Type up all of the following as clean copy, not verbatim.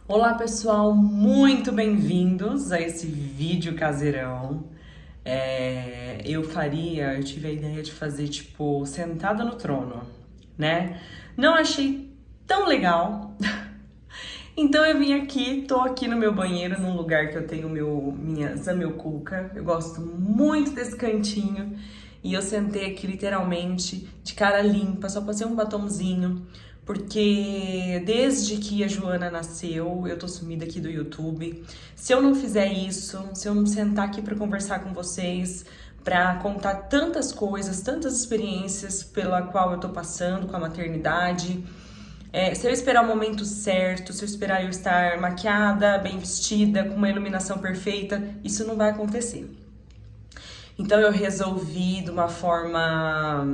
Olá pessoal, muito bem-vindos a esse vídeo caseirão. Eu tive a ideia de fazer tipo sentada no trono, né? Não achei tão legal, então eu vim aqui, tô aqui no meu banheiro, num lugar que eu tenho minha zamilcuca. Eu gosto muito desse cantinho e eu sentei aqui literalmente de cara limpa, só passei um batomzinho. Porque desde que a Joana nasceu, eu tô sumida aqui do YouTube. Se eu não fizer isso, se eu não sentar aqui pra conversar com vocês, pra contar tantas coisas, tantas experiências pela qual eu tô passando com a maternidade, se eu esperar o momento certo, se eu esperar eu estar maquiada, bem vestida, com uma iluminação perfeita, isso não vai acontecer. Então eu resolvi, de uma forma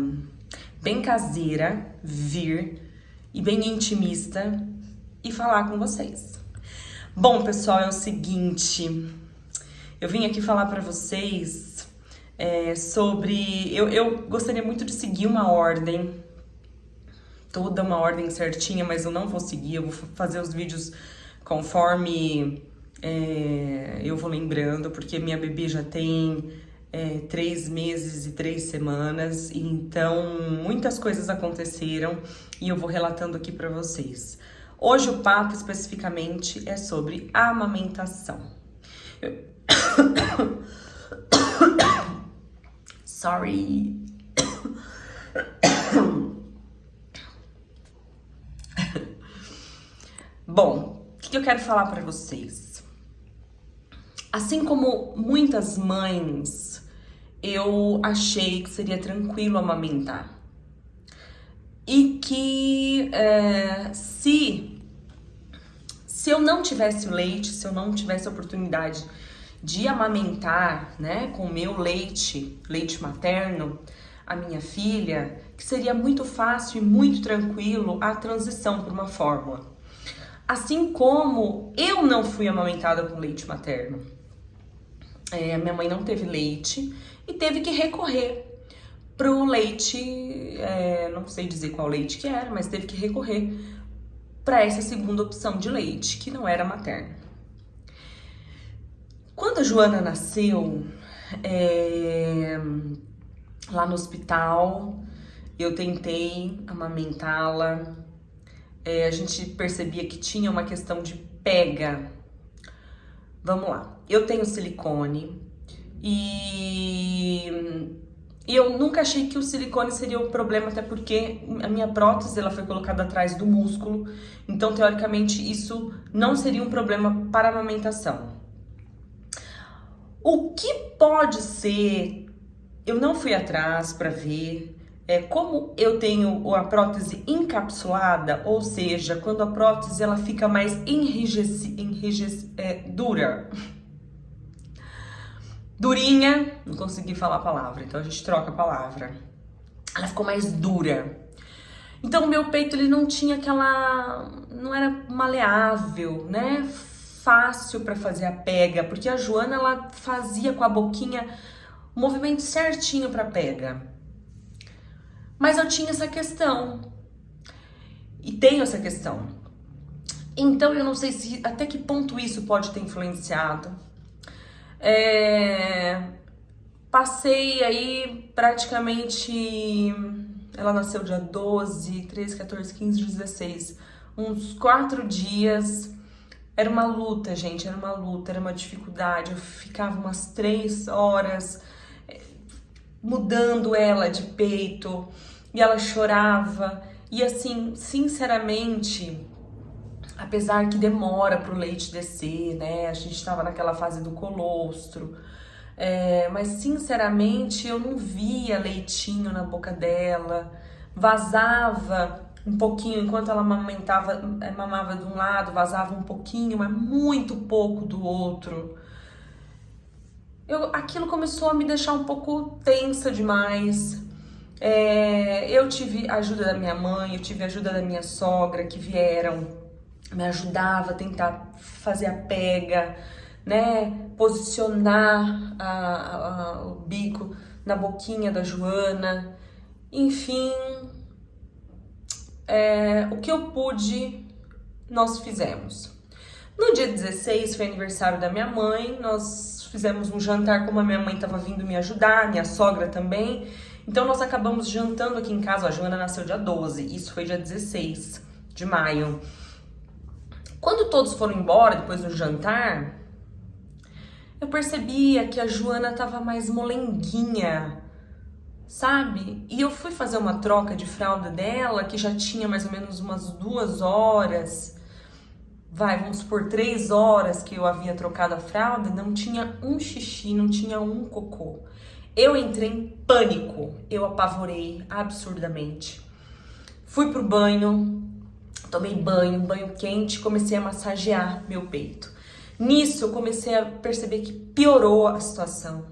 bem caseira, vir e bem intimista e falar com vocês. Bom, pessoal, é o seguinte, eu vim aqui falar pra vocês sobre... Eu gostaria muito de seguir uma ordem, toda uma ordem certinha, mas eu não vou seguir, eu vou fazer os vídeos conforme eu vou lembrando, porque minha bebê já tem 3 meses e 3 semanas, então muitas coisas aconteceram e eu vou relatando aqui pra vocês. Hoje o papo especificamente é sobre amamentação. Sorry. Bom, o que eu quero falar pra vocês? Assim como muitas mães, eu achei que seria tranquilo amamentar. E que se eu não tivesse o leite, se eu não tivesse a oportunidade de amamentar, né, com o meu leite materno, a minha filha, que seria muito fácil e muito tranquilo a transição para uma fórmula. Assim como eu não fui amamentada com leite materno. Minha mãe não teve leite e teve que recorrer pro leite, não sei dizer qual leite que era, mas teve que recorrer para essa segunda opção de leite, que não era materno. Quando a Joana nasceu, lá no hospital, eu tentei amamentá-la, a gente percebia que tinha uma questão de pega. Vamos lá, eu tenho silicone e eu nunca achei que o silicone seria o problema, até porque a minha prótese ela foi colocada atrás do músculo, então teoricamente isso não seria um problema para a amamentação. O que pode ser, eu não fui atrás para ver, como eu tenho a prótese encapsulada, ou seja, quando a prótese ela fica mais dura. Durinha, não consegui falar a palavra, então a gente troca a palavra. Ela ficou mais dura. Então o meu peito ele não tinha aquela, não era maleável, né? Fácil para fazer a pega, porque a Joana ela fazia com a boquinha o movimento certinho para pega. Mas eu tinha essa questão. E tenho essa questão. Então eu não sei se até que ponto isso pode ter influenciado. Passei aí praticamente, ela nasceu dia 12, 13, 14, 15, 16, uns 4 dias, era uma luta, gente, era uma luta, era uma dificuldade, eu ficava umas 3 horas mudando ela de peito, e ela chorava, e assim, sinceramente, apesar que demora pro leite descer, né, a gente tava naquela fase do colostro, mas sinceramente eu não via leitinho na boca dela, vazava um pouquinho enquanto ela mamava de um lado, vazava um pouquinho, mas muito pouco do outro. Aquilo começou a me deixar um pouco tensa demais. Eu tive a ajuda da minha mãe, eu tive a ajuda da minha sogra, que vieram, me ajudava a tentar fazer a pega, né, posicionar o bico na boquinha da Joana, enfim, o que eu pude, nós fizemos. No dia 16 foi aniversário da minha mãe, nós fizemos um jantar como a minha mãe estava vindo me ajudar, minha sogra também. Então nós acabamos jantando aqui em casa. A Joana nasceu dia 12, isso foi dia 16 de maio. Quando todos foram embora, depois do jantar, eu percebia que a Joana estava mais molenguinha, sabe? E eu fui fazer uma troca de fralda dela, que já tinha mais ou menos umas 2 horas, vamos supor 3 horas que eu havia trocado a fralda, não tinha um xixi, não tinha um cocô. Eu entrei em pânico, eu apavorei absurdamente. Fui pro banho, tomei banho, um banho quente, comecei a massagear meu peito. Nisso eu comecei a perceber que piorou a situação.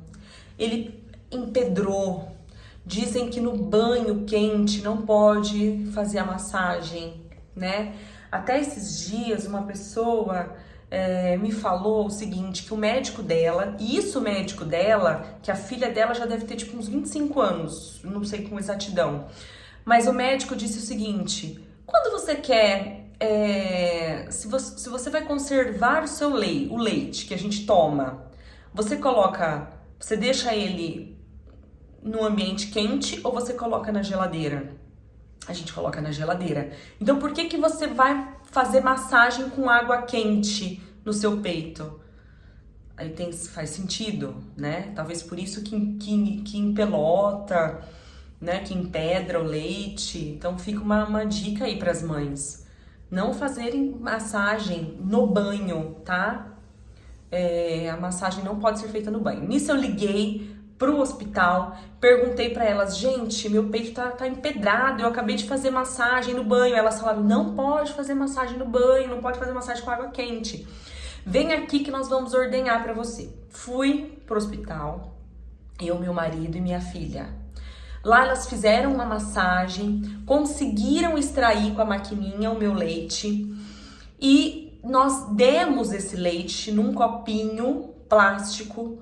Ele empedrou. Dizem que no banho quente não pode fazer a massagem, né? Até esses dias uma pessoa me falou o seguinte, que o médico dela, que a filha dela já deve ter tipo uns 25 anos, não sei com exatidão, mas o médico disse o seguinte, quando você quer, se você vai conservar o leite que a gente toma, você deixa ele no ambiente quente ou você coloca na geladeira? A gente coloca na geladeira. Então por que você vai fazer massagem com água quente no seu peito? Aí faz sentido, né? Talvez por isso que empelota, né? Que empedra o leite. Então fica uma dica aí para as mães. Não fazerem massagem no banho, tá? A massagem não pode ser feita no banho. Nisso eu liguei pro hospital, perguntei para elas, gente, meu peito tá empedrado, eu acabei de fazer massagem no banho. Elas falaram, não pode fazer massagem no banho, não pode fazer massagem com água quente. Vem aqui que nós vamos ordenhar para você. Fui pro hospital, eu, meu marido e minha filha. Lá elas fizeram uma massagem, conseguiram extrair com a maquininha o meu leite e nós demos esse leite num copinho plástico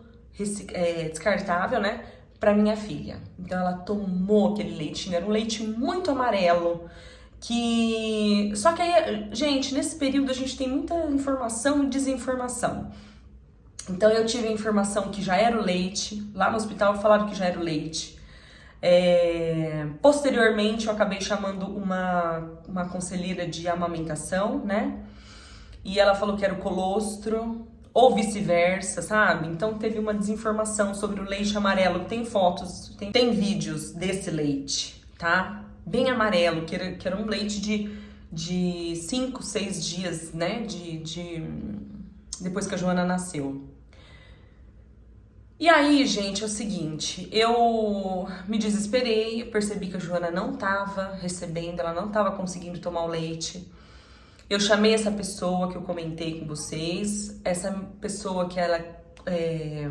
descartável, né, para minha filha. Então ela tomou aquele leitinho, era um leite muito amarelo, só que aí, gente, nesse período a gente tem muita informação e desinformação. Então eu tive a informação que já era o leite, lá no hospital falaram que já era o leite. Posteriormente eu acabei chamando uma conselheira de amamentação, né, e ela falou que era o colostro, ou vice-versa, sabe? Então teve uma desinformação sobre o leite amarelo. Tem fotos, tem vídeos desse leite, tá? Bem amarelo, que era um leite de 5, 6 dias, né? Depois que a Joana nasceu. E aí, gente, é o seguinte, eu me desesperei, eu percebi que a Joana não tava recebendo, ela não tava conseguindo tomar o leite. Eu chamei essa pessoa que eu comentei com vocês, essa pessoa que ela é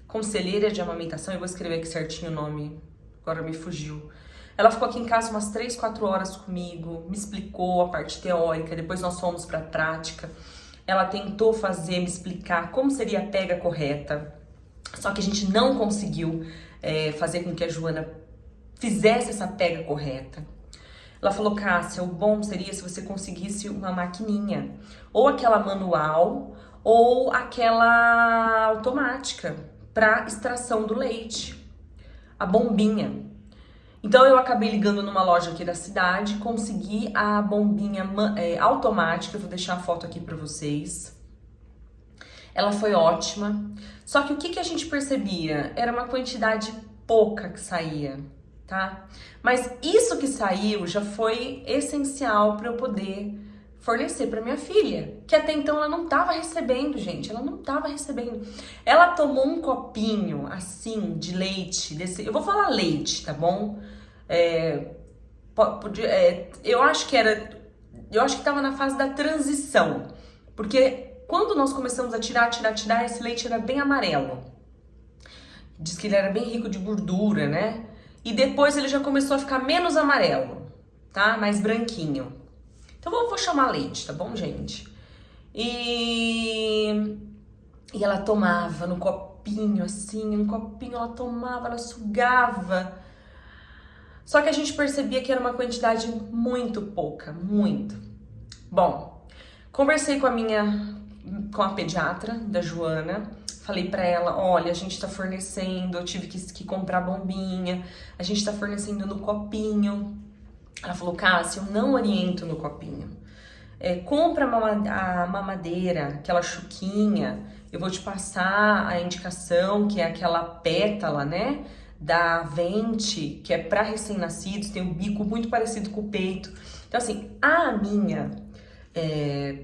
conselheira de amamentação, eu vou escrever aqui certinho o nome, agora me fugiu. Ela ficou aqui em casa umas 3, 4 horas comigo, me explicou a parte teórica, depois nós fomos para a prática. Ela tentou me explicar como seria a pega correta, só que a gente não conseguiu fazer com que a Joana fizesse essa pega correta. Ela falou, Cássia, o bom seria se você conseguisse uma maquininha, ou aquela manual, ou aquela automática, para extração do leite, a bombinha. Então eu acabei ligando numa loja aqui da cidade, consegui a bombinha automática, eu vou deixar a foto aqui para vocês. Ela foi ótima, só que o que a gente percebia? Era uma quantidade pouca que saía, tá? Mas isso que saiu já foi essencial para eu poder fornecer para minha filha, que até então ela não estava recebendo, gente, ela não estava recebendo. Ela tomou um copinho assim de leite, eu vou falar leite, tá bom? Eu acho que estava na fase da transição, porque quando nós começamos a tirar, esse leite era bem amarelo. Diz que ele era bem rico de gordura, né? E depois ele já começou a ficar menos amarelo, tá? Mais branquinho. Então eu vou chamar leite, tá bom, gente? E ela tomava no copinho, assim, um copinho ela tomava, ela sugava. Só que a gente percebia que era uma quantidade muito pouca, muito. Bom, Conversei com a pediatra da Joana, falei pra ela, olha, a gente tá fornecendo, eu tive que comprar bombinha, a gente tá fornecendo no copinho. Ela falou, Cássia, eu não oriento no copinho. Compra a mamadeira, aquela chuquinha, eu vou te passar a indicação, que é aquela pétala, né, da Vente, que é para recém-nascidos, tem um bico muito parecido com o peito. Então, assim, a minha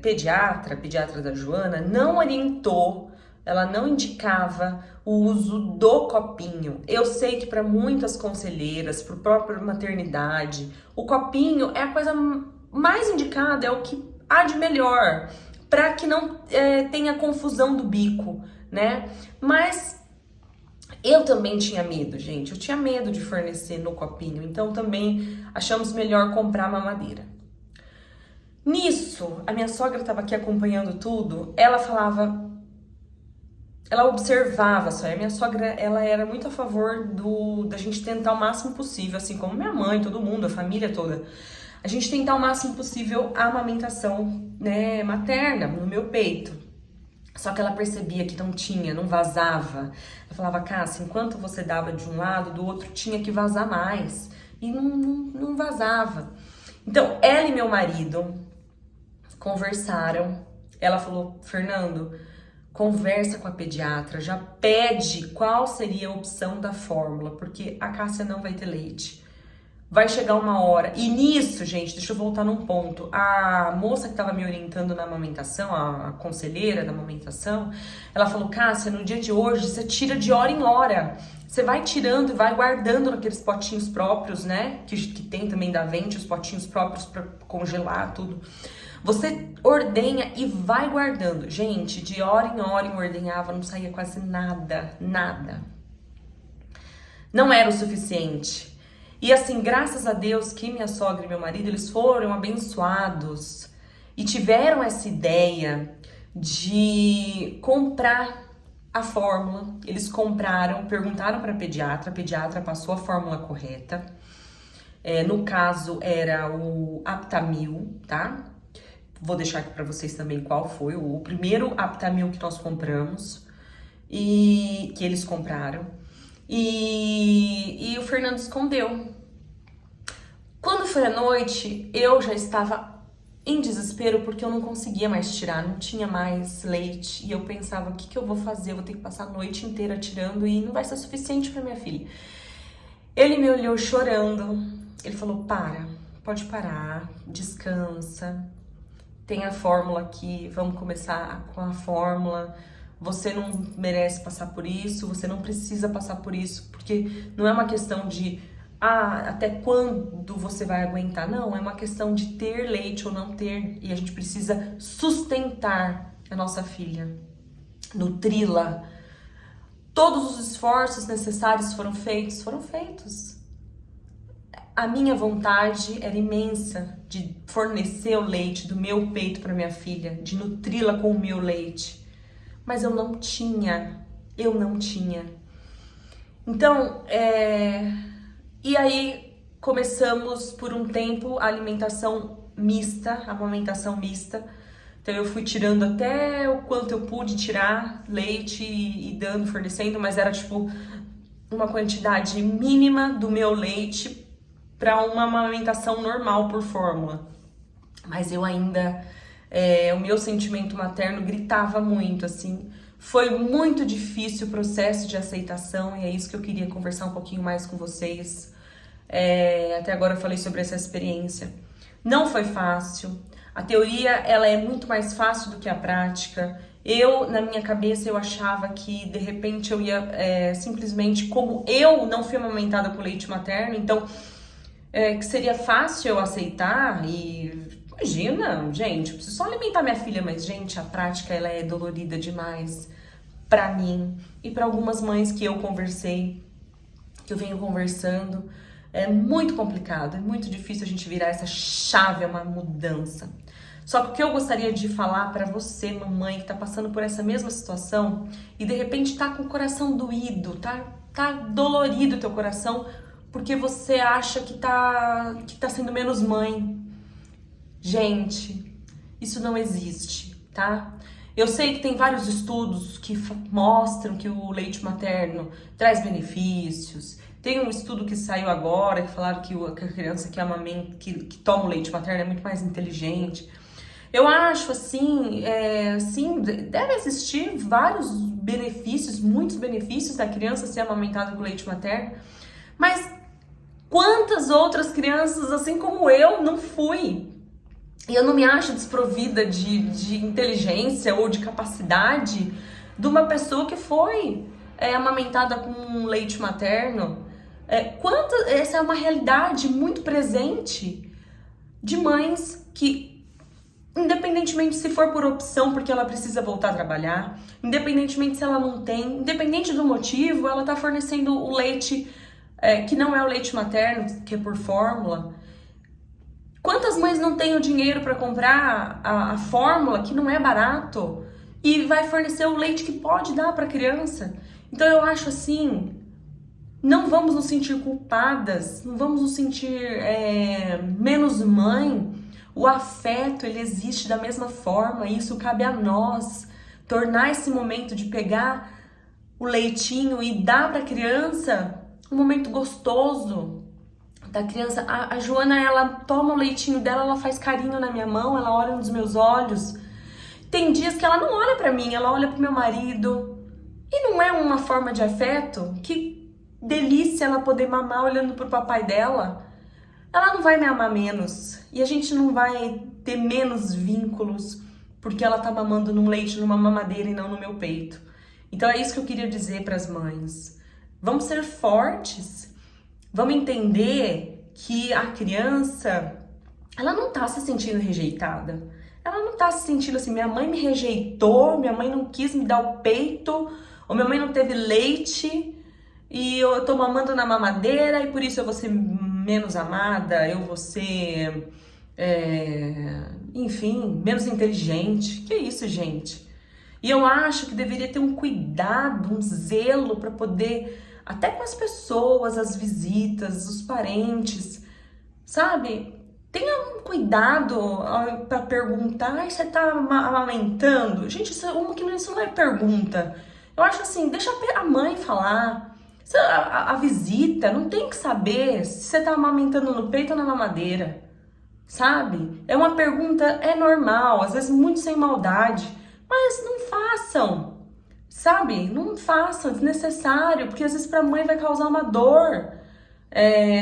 pediatra da Joana, não orientou, ela não indicava o uso do copinho. Eu sei que para muitas conselheiras, para o próprio maternidade, o copinho é a coisa mais indicada, é o que há de melhor, para que não tenha confusão do bico, né? Mas eu também tinha medo, gente. Eu tinha medo de fornecer no copinho, então também achamos melhor comprar mamadeira. Nisso, a minha sogra estava aqui acompanhando tudo, ela falava, ela observava só. A minha sogra, ela era muito a favor da gente tentar o máximo possível, assim como minha mãe, todo mundo, a família toda, a gente tentar o máximo possível a amamentação, né, materna no meu peito. Só que ela percebia que não vazava. Ela falava, Cássia, enquanto você dava de um lado, do outro tinha que vazar mais. E não vazava. Então, ela e meu marido conversaram. Ela falou, Fernando, conversa com a pediatra, já pede qual seria a opção da fórmula, porque a Cássia não vai ter leite. Vai chegar uma hora. E nisso, gente, deixa eu voltar num ponto. A moça que estava me orientando na amamentação, a conselheira da amamentação, ela falou, Cássia, no dia de hoje, você tira de hora em hora. Você vai tirando e vai guardando naqueles potinhos próprios, né? Que tem também da Vente, os potinhos próprios para congelar tudo. Você ordenha e vai guardando. Gente, de hora em hora eu ordenhava, não saía quase nada. Não era o suficiente. E assim, graças a Deus que minha sogra e meu marido, eles foram abençoados e tiveram essa ideia de comprar a fórmula. Eles compraram, perguntaram para a pediatra passou a fórmula correta. No caso, era o Aptamil, tá? Vou deixar aqui para vocês também qual foi o primeiro Aptamil que nós compramos e que eles compraram. E o Fernando escondeu. Quando foi à noite, eu já estava em desespero porque eu não conseguia mais tirar, não tinha mais leite. E eu pensava, o que eu vou fazer? Eu vou ter que passar a noite inteira tirando e não vai ser suficiente para minha filha. Ele me olhou chorando. Ele falou, pode parar, descansa. Tem a fórmula aqui, vamos começar com a fórmula. Você não merece passar por isso, você não precisa passar por isso, porque não é uma questão de até quando você vai aguentar. Não, é uma questão de ter leite ou não ter. E a gente precisa sustentar a nossa filha, nutri-la. Todos os esforços necessários foram feitos. A minha vontade era imensa de fornecer o leite do meu peito para minha filha, de nutri-la com o meu leite. Mas eu não tinha. Então, e aí começamos por um tempo a amamentação mista. Então eu fui tirando até o quanto eu pude tirar leite e dando, fornecendo, mas era tipo uma quantidade mínima do meu leite para uma amamentação normal por fórmula. Mas eu ainda, o meu sentimento materno gritava muito, assim. Foi muito difícil o processo de aceitação e é isso que eu queria conversar um pouquinho mais com vocês. Até agora eu falei sobre essa experiência. Não foi fácil. A teoria, ela é muito mais fácil do que a prática. Na minha cabeça, eu achava que, de repente, eu ia simplesmente, como eu não fui amamentada com leite materno, então, que seria fácil eu aceitar e... Imagina, gente, eu preciso só alimentar minha filha, mas, gente, a prática, ela é dolorida demais pra mim e pra algumas mães que eu conversei, que eu venho conversando. É muito complicado, é muito difícil a gente virar essa chave, é uma mudança. Só que o que eu gostaria de falar pra você, mamãe, que tá passando por essa mesma situação e de repente tá com o coração doído, tá dolorido o teu coração porque você acha que tá sendo menos mãe. Gente, isso não existe, tá? Eu sei que tem vários estudos que mostram que o leite materno traz benefícios. Tem um estudo que saiu agora que falaram que a criança que toma o leite materno é muito mais inteligente. Eu acho assim, sim, deve existir vários benefícios, muitos benefícios da criança ser amamentada com leite materno, mas quantas outras crianças, assim como eu, não fui? E eu não me acho desprovida de inteligência ou de capacidade de uma pessoa que foi amamentada com leite materno. Essa é uma realidade muito presente de mães que, independentemente se for por opção, porque ela precisa voltar a trabalhar, independentemente se ela não tem, independente do motivo, ela está fornecendo o leite que não é o leite materno, que é por fórmula. Quantas mães não têm o dinheiro para comprar a fórmula, que não é barato, e vai fornecer o leite que pode dar para a criança? Então eu acho assim, não vamos nos sentir culpadas, não vamos nos sentir menos mãe. O afeto, ele existe da mesma forma, e isso cabe a nós, tornar esse momento de pegar o leitinho e dar para a criança um momento gostoso. Da criança, a Joana, ela toma o leitinho dela, ela faz carinho na minha mão, ela olha nos meus olhos. Tem dias que ela não olha pra mim, ela olha pro meu marido. E não é uma forma de afeto? Que delícia ela poder mamar olhando pro papai dela. Ela não vai me amar menos. E a gente não vai ter menos vínculos porque ela tá mamando num leite, numa mamadeira e não no meu peito. Então é isso que eu queria dizer pras mães. Vamos ser fortes. Vamos entender que a criança, ela não tá se sentindo rejeitada. Ela não tá se sentindo assim, minha mãe me rejeitou, minha mãe não quis me dar o peito, ou minha mãe não teve leite, e eu tô mamando na mamadeira, e por isso eu vou ser menos amada, eu vou ser, enfim, menos inteligente. Que isso, gente? E eu acho que deveria ter um cuidado, um zelo para poder, até com as pessoas, as visitas, os parentes, sabe? Tenha um cuidado para perguntar, você tá amamentando? Gente, isso não é pergunta. Eu acho assim, deixa a mãe falar. A visita não tem que saber se você tá amamentando no peito ou na mamadeira, sabe? É uma pergunta, é normal, às vezes muito sem maldade, mas não façam. Sabe? Não façam, é desnecessário, porque às vezes pra mãe vai causar uma dor.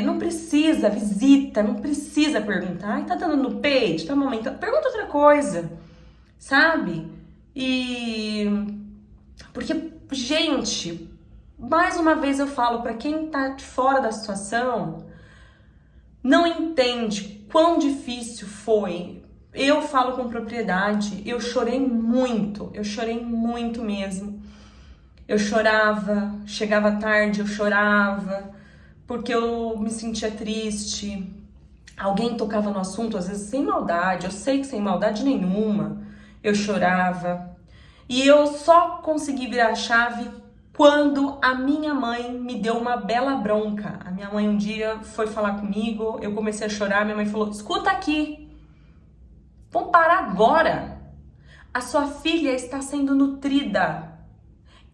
Não precisa, visita, não precisa perguntar. Ai, tá dando no peito, tá amamentando. Pergunta outra coisa, sabe? Porque, gente, mais uma vez eu falo, pra quem tá fora da situação, não entende quão difícil foi. Eu falo com propriedade, eu chorei muito mesmo. Eu chorava, chegava tarde, eu chorava, porque eu me sentia triste. Alguém tocava no assunto, às vezes sem maldade, eu sei que sem maldade nenhuma, eu chorava. E eu só consegui virar a chave quando a minha mãe me deu uma bela bronca. A minha mãe um dia foi falar comigo, eu comecei a chorar, minha mãe falou, escuta aqui, vamos parar agora. A sua filha está sendo nutrida.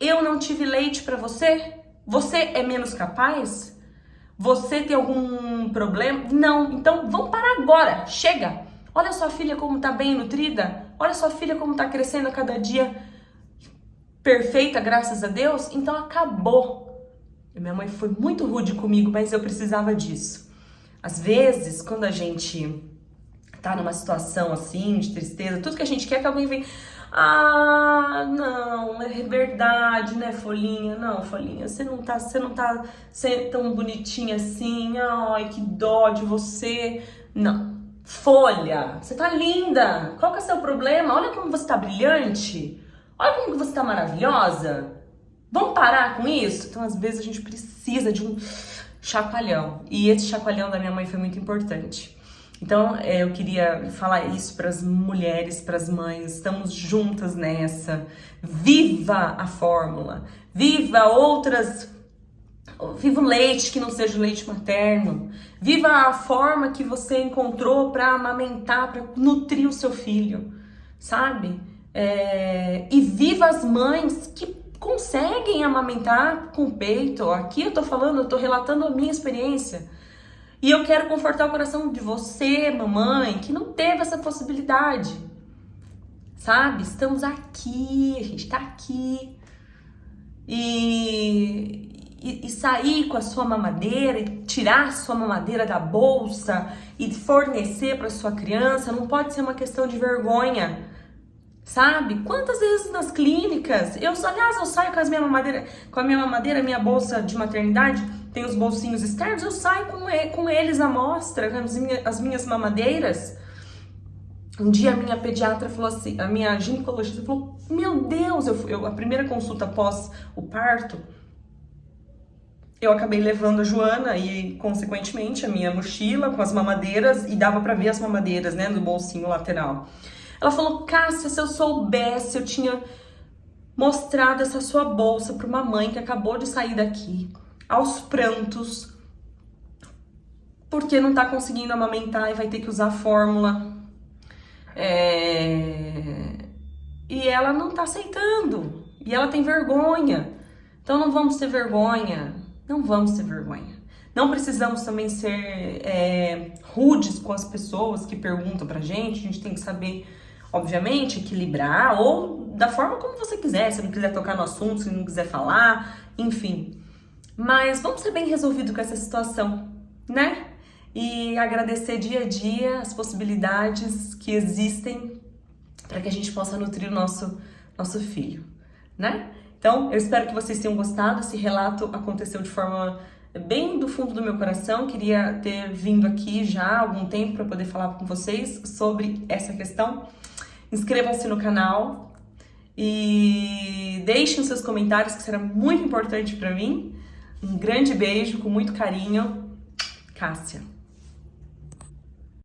Eu não tive leite pra você? Você é menos capaz? Você tem algum problema? Não, então vamos parar agora, chega! Olha sua filha como tá bem nutrida, olha sua filha como tá crescendo a cada dia perfeita, graças a Deus, então acabou. E minha mãe foi muito rude comigo, mas eu precisava disso. Às vezes, quando a gente tá numa situação assim, de tristeza, tudo que a gente quer é que alguém venha... Ah, não, é verdade, né, Folhinha? Não, Folhinha, você não tá sendo tão bonitinha assim. Ai, que dó de você. Não, Folha, você tá linda. Qual que é o seu problema? Olha como você tá brilhante. Olha como você tá maravilhosa. Vamos parar com isso? Então, às vezes, a gente precisa de um chacoalhão. E esse chacoalhão da minha mãe foi muito importante. Então, eu queria falar isso para as mulheres, para as mães, estamos juntas nessa. Viva a fórmula, viva viva o leite que não seja o leite materno, viva a forma que você encontrou para amamentar, para nutrir o seu filho. sabe? E viva as mães que conseguem amamentar com o peito. Aqui eu tô falando, eu tô relatando a minha experiência. E eu quero confortar o coração de você, mamãe, que não teve essa possibilidade, sabe? Estamos aqui, a gente tá aqui. E sair com a sua mamadeira, e tirar a sua mamadeira da bolsa e fornecer para sua criança, não pode ser uma questão de vergonha, sabe? Quantas vezes nas clínicas, aliás, eu saio com a minha mamadeira, minha bolsa de maternidade, tem os bolsinhos externos, eu saio com eles à mostra, as minhas mamadeiras. Um dia a minha pediatra falou assim, a minha ginecologista falou, meu Deus, a primeira consulta após o parto, eu acabei levando a Joana e, consequentemente, a minha mochila com as mamadeiras, e dava pra ver as mamadeiras, né, no bolsinho lateral. Ela falou, Cássia, se eu soubesse, eu tinha mostrado essa sua bolsa pra uma mãe que acabou de sair daqui, aos prantos, porque não tá conseguindo amamentar e vai ter que usar fórmula. E ela não tá aceitando, e ela tem vergonha. Então não vamos ter vergonha, não vamos ter vergonha. Não precisamos também ser rudes com as pessoas que perguntam pra gente. A gente tem que saber, obviamente, equilibrar, ou da forma como você quiser, se não quiser tocar no assunto, se não quiser falar, enfim. Mas vamos ser bem resolvidos com essa situação, né? E agradecer dia a dia as possibilidades que existem para que a gente possa nutrir o nosso filho, né? Então, eu espero que vocês tenham gostado. Esse relato aconteceu de forma bem do fundo do meu coração. Queria ter vindo aqui já há algum tempo para poder falar com vocês sobre essa questão. Inscrevam-se no canal e deixem os seus comentários, que será muito importante para mim. Um grande beijo, com muito carinho. Cássia.